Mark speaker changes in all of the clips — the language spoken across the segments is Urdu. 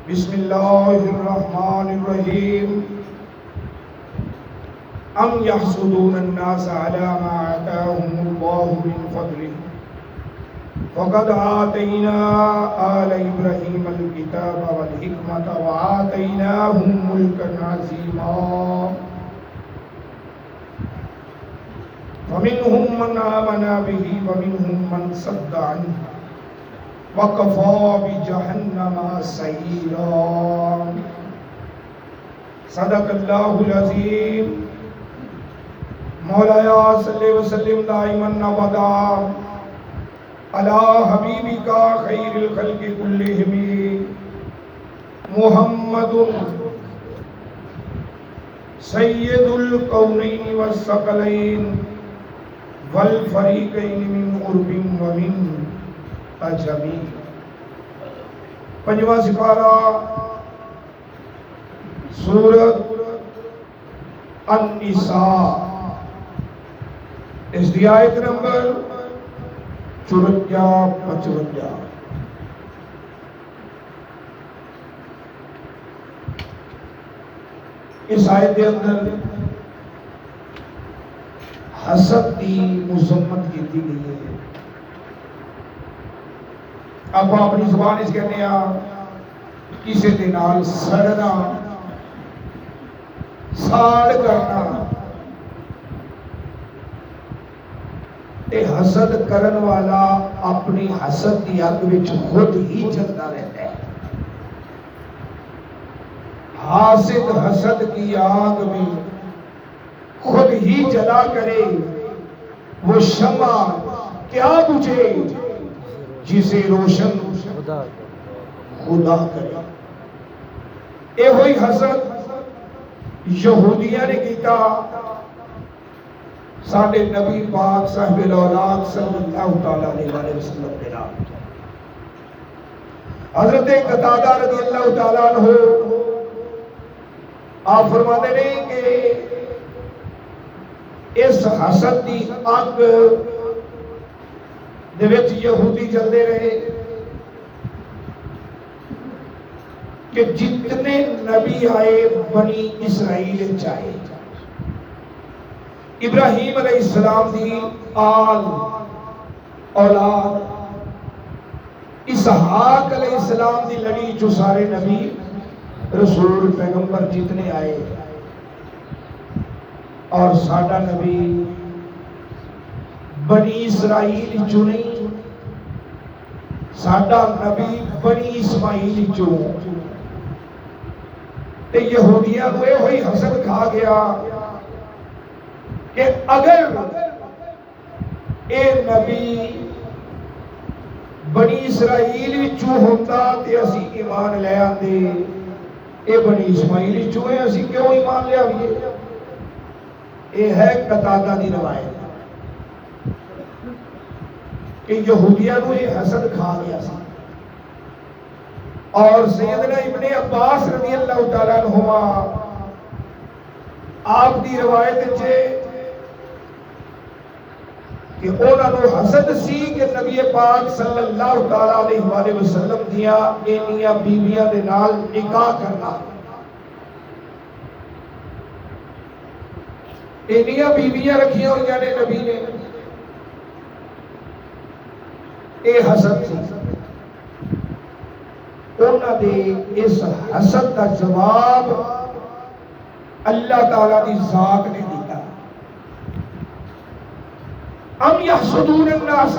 Speaker 1: بسم اللہ الرحمن الرحیم ام یحسدون الناس علی ما آتاهم اللہ من فضله فقد آتینا آل ابراہیم الکتاب والحکمت وآتیناہم ملکا عظیما فمنهم من آمن به ومنهم من صد عنه وَقَفَى بِجَهَنَّمَ سَعِيرًا صدق اللہ العظیم مولایا صلی وسلم دائما ابدا علی حبیبک خیر الخلق کلہم محمد سید الکونین والثقلین والفریقین من قرب ومن اجمی پنجواں سپارہ سورۃ النساء اس دی آیت نمبر 54-55 اس آیت کے اندر حسد کی مذمت کی گئی ہے۔ آپ اپنی زبان اس کہنے کسی دے نال سڑنا ساڑ کرنا تے حسد کرن والا اپنی حسد دی اگ وچ خود ہی جلتا رہتا ہے۔ حاسد حسد کی آگ میں خود ہی جلا کرے وہ شمع کیا بجھے جسے روشن خدا کرے۔ اے ہوئی حسد یہودیاں نے کیتا ساڈے نبی پاک صاحب الاولاد صلی اللہ تعالیٰ علیہ وسلم کے نام۔ حضرت قتادہ رضی اللہ تعالیٰ عنہ آپ فرماتے ہیں کہ اس حسد دی اگ دے وچ یہودی جلدے رہے کہ جتنے نبی آئے بنی اسرائیل چاہے ابراہیم علیہ السلام دی آل اولاد اسحاق علیہ السلام دی لڑی جو سارے نبی رسول پیغمبر جتنے آئے اور ساڈا نبی بنی اسرائیل چو نہیں، ساڈا نبی بنی اسماعیل چو۔ تے یہودیاں کو یہ ہوئی حسد کھا گیا کہ اگر اے نبی بنی اسرائیل چو ہوتا تے اسی ایمان لے آندے، اے بنی اسماعیل چو ہے اسی کیوں ایمان لے آئیے؟ یہ ہے قتادہ دی روایت کہ یہودیاں کو یہ حسد کھا گیا سی۔ اور سیدنا ابن عباس رضی اللہ تعالیٰ عنہما آپ دی روایت چھے کہ انہوں نے حسد سی کہ نبی پاک صلی اللہ تعالیٰ علیہ وسلم دیا انیاں بیویاں دے نال نکاح کرنا۔ انیاں بیویاں رکھیاں ہوئی جانے نبی نے، اے حسد سی۔ انہوں نے اس حسد کا جواب اللہ تعالیٰ دی ذات نے دیتا۔ ام یحسدون الناس،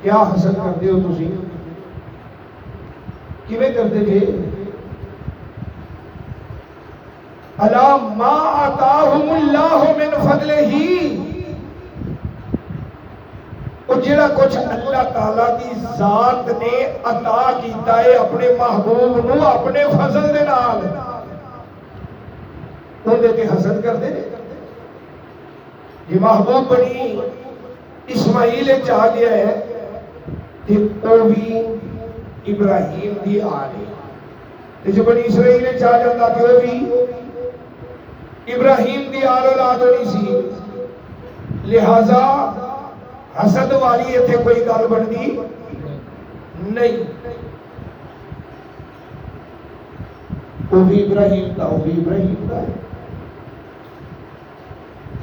Speaker 1: کیا حسد کرتے ہو تسی؟ کیویں کرتے جے؟ الا ما آتاہم اللہ من فضلہ، اور جڑا کچھ اللہ تعالیٰ کی ذات نے عطا کیتا ہے اپنے محبوب نو اپنے فضل دے نال، اندے تے حسد کر دے۔ یہ محبوب بنی اسماعیل چاہ گیا ہے تے او بھی ابراہیم دی آل ہے، تے جو بنی اسرائیل چاہ جاتا تے او بھی ابراہیم دی آل اولاد ہونی سی۔ لہذا حسد والی ایتھے کوئی گل بندی نہیں۔ وہ بھی ابراہیم دا وہ بھی ابراہیم دا ہے.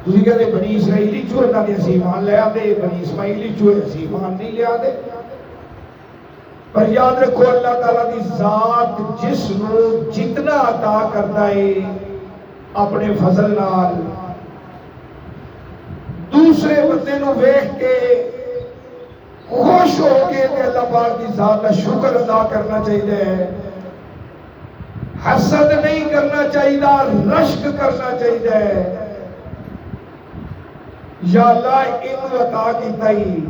Speaker 1: تسی کہتے بنی اسرائیلی چو انہاں نے اسی ایمان لے آدے, بنی اسماعیلی چو اسی ایمان نہیں لے آدے. پر یاد رکھو اللہ تعالیٰ دی ذات جس نو جتنا عطا کرتا ہے اپنے فضل نال, دوسرے بندے نو ویکھ کے خوش ہو کے تے اللہ پاک دی ذات کا شکر ادا کرنا چاہیے. حسد نہیں کرنا چاہیے, رشک کرنا چاہیے. یا اللہ انہوں عطا کیتا ہی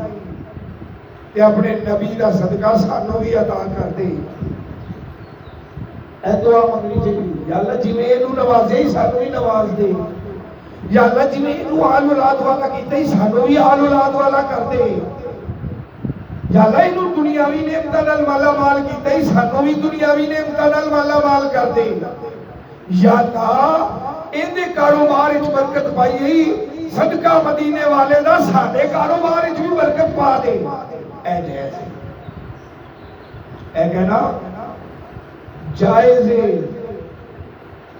Speaker 1: تے اپنے نبی دا صدقہ سانوں بھی عطا کر دے. اے دعا منگنی چاہیے, یا اللہ جی میں انہوں نوازے ہی سانوں ہی نواز دے. یا اللہ جی میں انہوں آل اولاد والا کیتا ہی سانوں بھی آل اولاد والا کر دے. یا اللہ انہوں دنیاوی نعمتاں نال مالا مال کیتا ہی سانوں بھی دنیاوی نعمتاں نال مالا مال کر دے. یا اللہ ان دے کاروبار وچ برکت پائی ہی صدقہ مدینے والے دا ساڈے کاروبار وچ بھی برکت پا دے. اے جیسے اے کہنا جائز ہے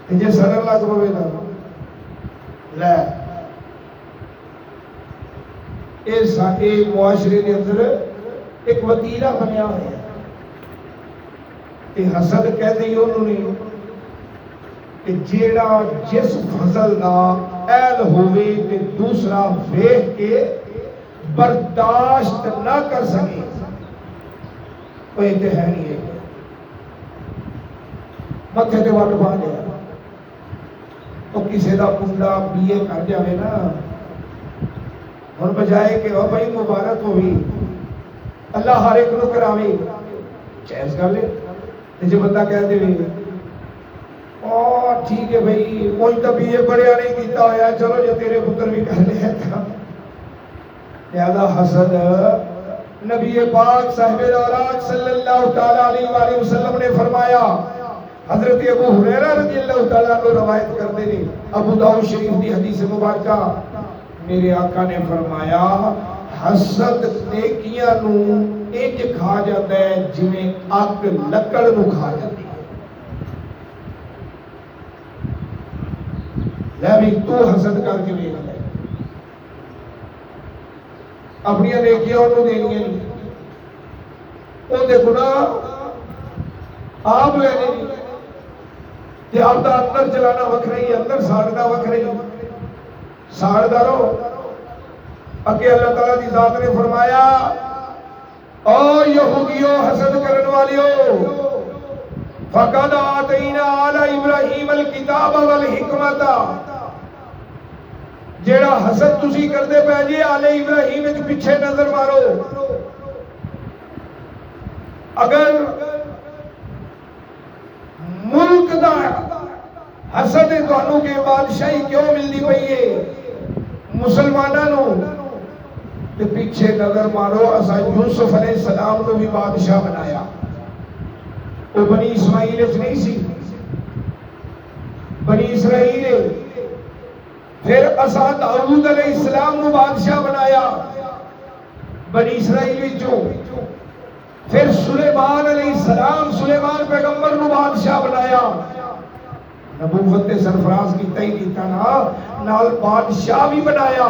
Speaker 1: تے جے سر لگ پوے دا لے اے ساڈے معاشرے دے اندر ایک وتیرا بنیا ہوا ہے. تے حسد کہتے ہی انہوں نے کہ جیڑا جس فضل دا اہل ہوئے تے دوسرا ویکھ کے برداشت نہ کر سکے کوئی تے ہے نہیں ہے. متھے تے وٹ پا لیا تو کسی دا کنڈا بی اے کر جاوے نا, ہن بجائے کہ او بھائی مبارک ہوئی اللہ ہر ایک نو کراوے جائز گل ہے. تے جے بندہ کہہ دے ٹھیک ہے بھائی کوئی تو بی اے پڑھیا نہیں کیتا ہویا, چلو جو تیرے پتر بھی کر لیا تھا. لہذا حسد نبی پاک صاحب اوراق صلی اللہ تعالی علیہ وآلہ وسلم نے فرمایا, حضرت ابو ہریرہ رضی اللہ تعالیٰ عنہ روایت کرتے ہیں ابو داؤد شریف دی حدیث مبارکہ, میرے آقا نے فرمایا حسد نیکیاں نو انج کھا جاتا ہے جویں اگ لکڑ نو کھا جاتی ہے. لے بھی تو حسد کر کے ویکھ لے, اپنی نیکیاں انہوں دینیاں نہیں, ان دے گناہ آپ لینے نہیں. تے آپ دا اندر جلانا وکھرا ہی, اندر ساڑنا وکھرا ہی, ساڑدا رہو. اگے اللہ تعالیٰ دی ذات نے فرمایا او یہودیو حسد کرن والیو فقد آتینا آل ابراہیم الکتاب والحکمت. جیڑا حسد تسی کردے پے جی آل ابراہیم وچ پیچھے نظر مارو. اگر ملک دا حسد تانوں کے بادشاہی کیوں ملدی پئی ہے مسلماناں نو, تے پیچھے نظر مارو اسا یوسف علیہ السلام کو بھی بادشاہ بنایا. وہ بنی اسماعیل وچ نہیں سی, بنی اسرائیل. پھر اسا داؤد علیہ السلام کو بادشاہ بنایا بنی اسرائیل وچوں. پھر سلیمان علیہ السلام, سلیمان پیغمبر کو بادشاہ بنایا. نبوت تے سرفراز کیتا ہی کیتا نا, نال بادشاہ بھی بنایا.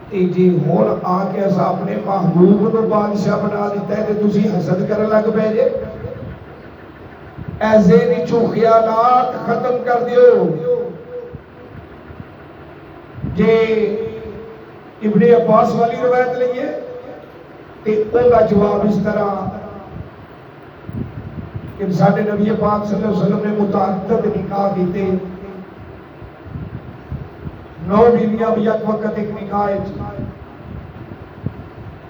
Speaker 1: تے جی ہن آ کے اسا اپنے محبوب کو بادشاہ بنا دیتا ہے تے تسی حسد کرن لگ پے جے. اے ذہنی چو خیالات ختم کر دیو. جے ابن عباس والی روایت لئیے تے ان کا جواب اس طرح کہ ساڈے نبی پاک صلی اللہ علیہ وسلم نے متعدد نکاح کیتے, 9 بیویاں بھی ایک وقت ایک نکاح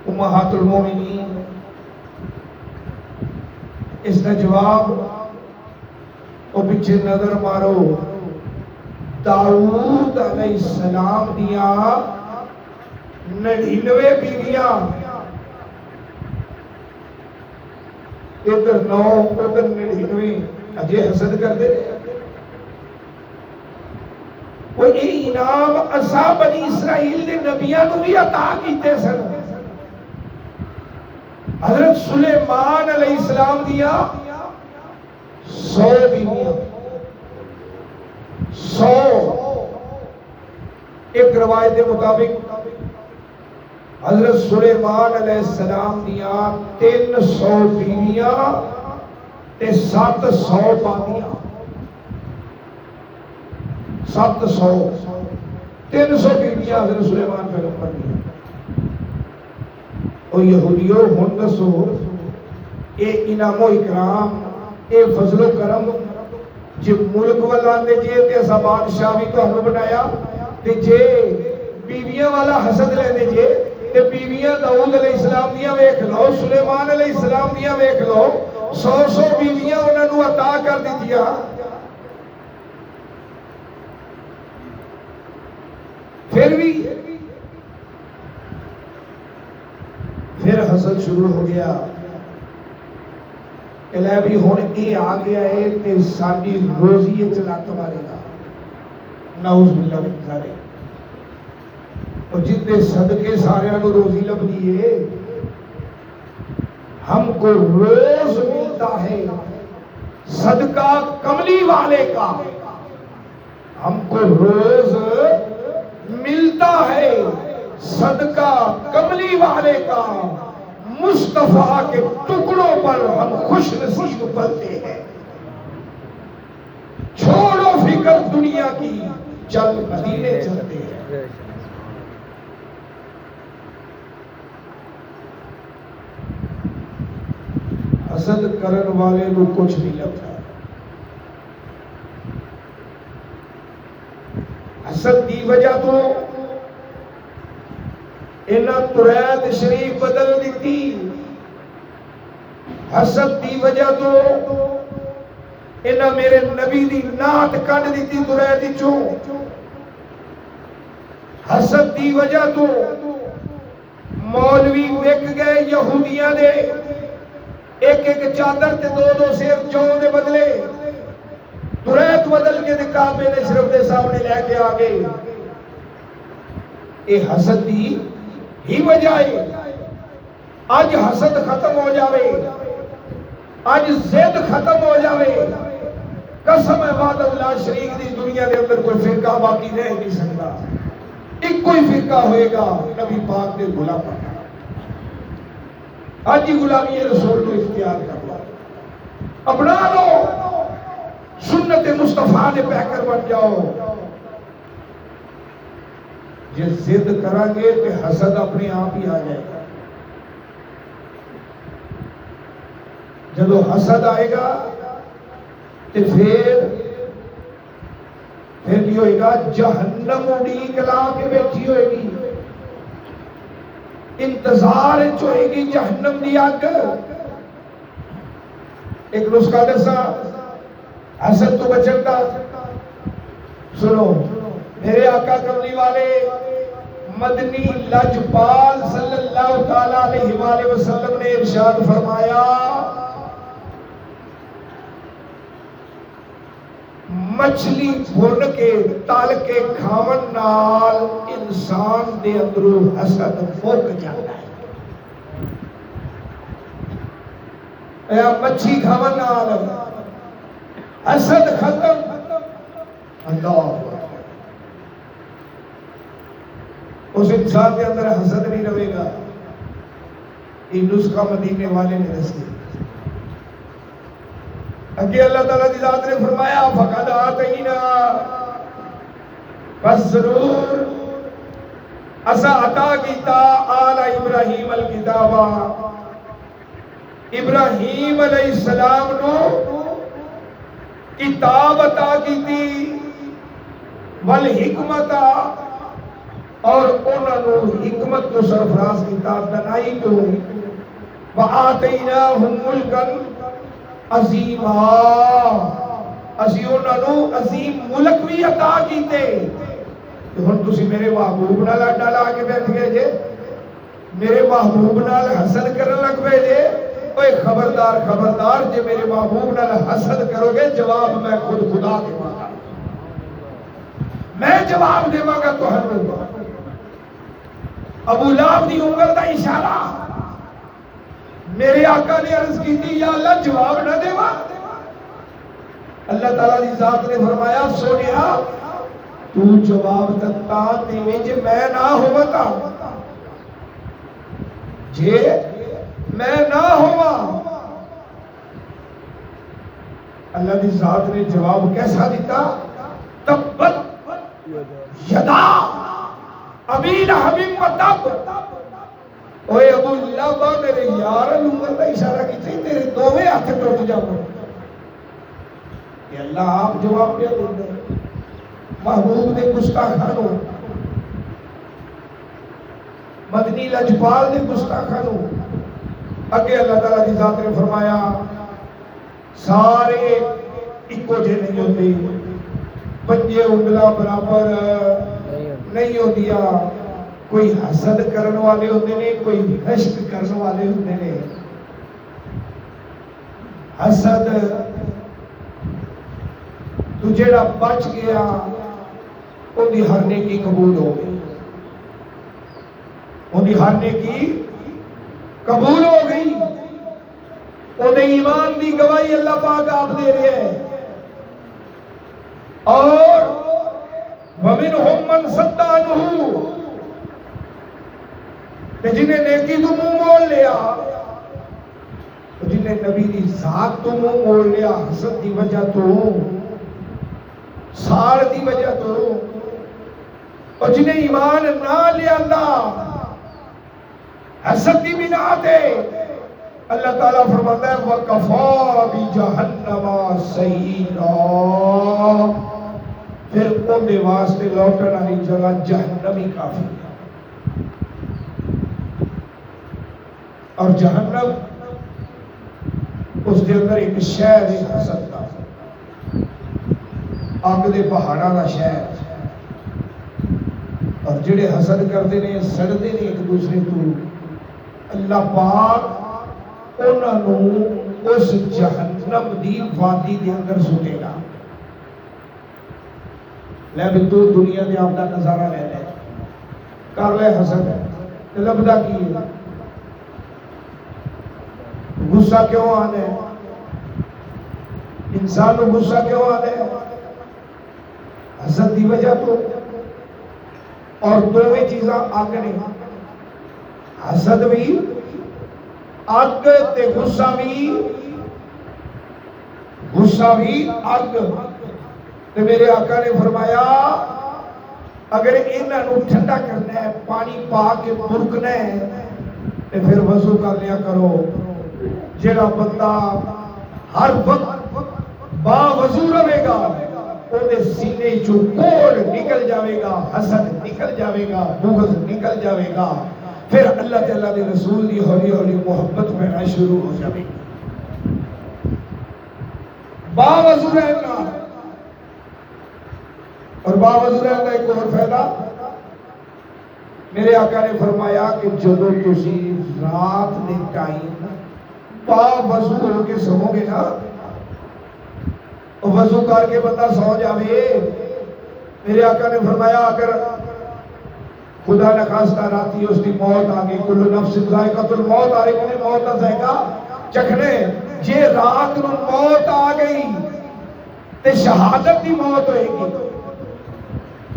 Speaker 1: امہات المومنین. اس کا جواب او پیچھے نظر مارو داؤد علیہ السلام دیاں 99 بیویاں, ادھر 9 ادھر 99, اجے حسد کر دے. وہ یہ انعام اسا بنی اسرائیل دے نبیاں کو بھی عطا کیتے سن. حضرت سلیمان علیہ السلام دیا 100 بیویاں، 100 ایک روایت کے مطابق حضرت سلیمان علیہ السلام دیا 300 بیویاں تے 700 باندیاں، 700 300 بیویاں حضرت سلیمان پیغمبر دیا۔ اور یہودیوں ہن دسو اے انعام و اکرام، اے فضل و کرم جے ملک والا دے جے تے اسا بادشاہ بھی تہانوں بنایا، تے جے بیویاں والا حسد لیندے جے تے بیویاں داؤد علیہ السلام دیاں ویکھ لو، سلیمان علیہ السلام دیاں ویکھ لو، 100 بیویاں انہاں نوں عطا کر دتیاں۔ پھر بھی پھر حسد شروع ہو گیا کہ لے بھی ہن یہ آ گیا ہے تے ساری روزی لت مارے گا، نعوذ باللہ من ذالک۔ اور جتنے صدقے سارے کو روزی لبھی ہے، ہم کو روز ملتا ہے صدقہ کملی والے کا، ہم کو روز ملتا ہے صدقہ کملی والے کا، مصطفیٰ کے ٹکڑوں پر ہم خوش نصیب بنتے ہیں۔ چھوڑو فکر دنیا کی، چل مدینے چلتے ہیں۔ حسد کرن والے کو کچھ نہیں لگتا۔ حسد کی وجہ تو انہاں قرآن شریف بدل دیتی، حسد کی وجہ تو انہاں میرے نبی دی نعت کڈ دیتی قرآن چوں، حسد کی وجہ تو مولوی وک گئے یہودیاں دے، ایک ایک چادر تے دو دو سیر چون دے بدلے دریت بدل کے کعبے نے شرف دے سامنے لے کے آگے۔ اے حسد دی ہی وجہ ہے۔ آج حسد ختم ہو جاوے، آج زد ختم ہو جاوے، قسم ہے وعد اللہ شریک دی دنیا دے اندر کوئی فرقہ باقی رہ نہیں سکتا۔ ایک کوئی فرقہ ہوئے گا نبی پاک دے غلام بنا، آج ہی غلامی رسول کو اختیار کر لو، اپنا لو، سنت مصطفیٰ نے پہ کر بن جاؤ۔ جس ضد کریں گے تو حسد اپنے آپ ہی آ جائے گا۔ جب حسد آئے گا تو پھر کی ہوئے گا، جہنم اڑیک لا کے بیٹھی ہوئے گی، انتظار ہوئے گی جہنم دی آگ۔ ایک نسخہ دسا حسد تو بچن کا، سنو، میرے آقا کملی والے مدنی لجپال صلی اللہ تعالی علیہ وآلہ وسلم نے ارشاد فرمایا، مچھلی بھن کے تل کے کھاون نال انسان دے اندروں حسد مک جاتا ہے۔ اے مچھی کھاون نال حسد ختم۔ اللہ اس انسان کے اندر حسد نہیں رہے گا۔ یہ نسخہ مدینے والے نے دسے۔ اگے اللہ تعالیٰ کی ذات نے فرمایا، فقد آتینا، بس ضرور اسا عطا کیتا آل ابراہیم الکتابہ، ابراہیم علیہ السلام نو کتاب عطا کیتی، والحکمت، اور انہوں نے حکمت کو سرفراز کتاب دنائی کو، وآتیناہم ملکا عظیما، اسی انہوں نے عظیم ملک بھی عطا کیتے۔ ہن تسی میرے محبوب نال اڈا لا کے بیٹھ گئے جے، میرے محبوب نال حسد کرن لگ پئے جے۔ اوے خبردار خبردار، جے میرے محبوب نال حسد کرو گے جواب میں خود خدا دے گا، میں جواب دے گا تہانوں۔ ابو لہب دی عمر دا اشارہ، میرے آقا نے عرض کی تھی، یا اللہ جواب نہ دے گا، اللہ تعالیٰ دی ذات نے فرمایا سونیا تو جواب دتا دیویں جے میں نہ ہوتا، جے میں نہ ہوا۔ اللہ دی ذات نے جواب کیسا دیتا؟ تبت یدا ابی لہب وتب۔ اوے ابو لہب میرے یار عمر کا اشارہ کیتے تیرے دوویں ہاتھ ٹوٹ جاؤ۔ کہ اللہ آپ جواب کیا دیتے ہیں محبوب دے گستاخانوں، مدنی لجپال دے گستاخانوں۔ اگے اللہ تعالیٰ دی ذات نے فرمایا سارے اکو جے نہیں ہوتے، پنجے انگلا برابر نہیں ہوتیا، کوئی حسد کرن والے ہوتے نے، کوئی رشک کرن والے ہوتے نے۔ حسد تو جیڑا بچ گیا ان دی ہر نیکی قبول ہو گئی، ان دی ہر نیکی قبول ہو گئی، ان ایمان دی گواہی اللہ پاک آپ دے رہے ہیں۔ اور وَمِنْهُمْ مَنْ صَدَّ عَنْهُ، کہ جنہیں نیکی تو منہ موڑ لیا، جنہیں نبی دی ذات تو منہ موڑ لیا، حسد دی وجہ تو، ساڑ دی وجہ تو، اور جنہیں ایمان نہ لیا اللہ حسد دی بنا دے، اللہ تعالیٰ فرماتا ہے وَقَفَا بِجَهَنَّمَ سَعِيرًا، پھر ان دے واسطے لوٹن والی جگہ جہنم ہی کافی ہے۔ اور جہنم اس کے اندر ایک شہر ہے حسد کا، آگ دے پہاڑاں دا شہر، اور جڑے حسد کرتے نے سڑتے نے ایک دوسرے تو، اللہ پاک انہاں نوں اس جہنم دی وادی دے اندر سٹے گا۔ لے بھی تو دنیا دے آپ دا نظارہ لے لے، کر لے حسد، لبدا کی ہے، غصہ کیوں آنے انسان کو غصہ کیوں آنے؟ حسد دی وجہ تو، اور دوویں چیزاں آگ نہیں، حسد بھی آگ تے غصہ بھی آگ۔ تے میرے آقا نے فرمایا اگر انہاں نوں ٹھنڈا کرنا ہے، پانی پا کے برکنا ہے، تے پھر وضو کر لیا کرو۔ جیڑا بندہ ہر وقت با وضو رہے گا اودے سینے چوں کوڑ نکل جاوے گا، حسد نکل جاوے گا، بغض نکل جاوے گا، پھر اللہ تعالیٰ دے رسول دی ہولی ہولی محبت پینا شروع ہو جاوے گی۔ با وضو رہنا، اور با وضو رہنا ایک اور فائدہ میرے آقا نے فرمایا کہ جدو تسی رات دے ٹائم با وضو ہو کے سو گے نا، وضو کر کے بندہ سو جاوے، میرے آقا نے فرمایا اگر خدا نخواستہ راتی اس کی موت آگئی، کل نفس ذائقۃ الموت، آ رہی موت کا ذائقہ چکھنے، جے رات نو موت آ گئی تے شہادت دی موت ہوئے گی،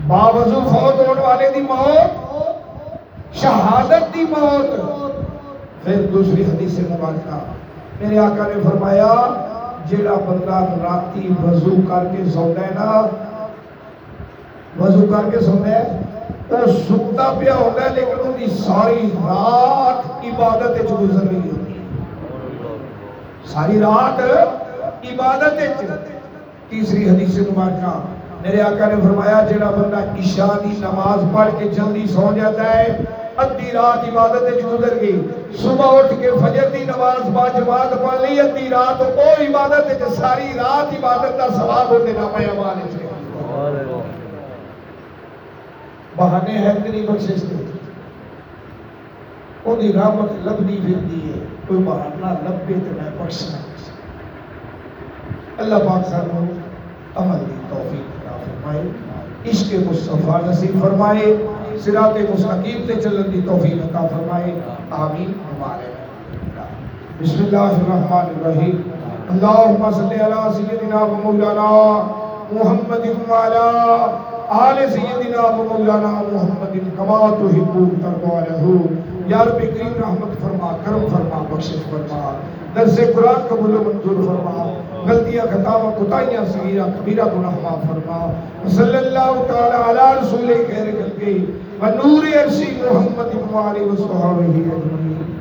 Speaker 1: باوضو فوت ہونے والے دی موت شہادت دی موت۔ پھر دوسری حدیث مبارکہ میرے آقا نے فرمایا جیڑا بندہ راتی وضو کر کے سوتا ہے نا، وضو کر کے سوتا ہے وہ ستا پیا ہوتا ہے لیکن ان کی ساری رات عبادت گزر رہی ہوتی ہے، ساری رات عبادت۔ تیسری حدیث مبارکہ میرے آقا نے فرمایا جیڑا بندہ عشاء دی نماز پڑھ کے جلدی سو جاتا ہے، ادھی رات عبادت گزر گئی، صبح اٹھ کے فجر دی نماز با جماعت پڑھ لی، ادھی رات او عبادت ساری رات عبادت کا ثواب ہوتے نامہ اعمال ہے۔ بہانے ہیں کہ نہیں بخشش دے، وہ دی رحمت لبنی پھرتی ہے، کوئی بہانہ لبے تو میں بخشنا۔ اللہ پاک سانو عمل دی توفیق عطا فرمائے، عشق مصطفیٰ نصیب فرمائے، صراط مستقیم تے چلن دی توفیق عطا فرمائے، آمین۔ ہمارے بسم اللہ الرحمن الرحیم۔ اللهم صل على سيدنا ومولانا محمد وعلى آل سيدنا ومولانا محمد كما تحب وترضى له یا رب کریم رحمت فرما، کرم فرما، بخشش فرما، درس قرآن قبول و منظور فرما، غلطیاں خطاواں کوتاہیاں صغیرہ کبیرہ گناہ معاف فرما، صلی اللہ تعالی علی رسول خیر خلقہ و نور عرش محمد و آلہ و صحابہ اجمعین.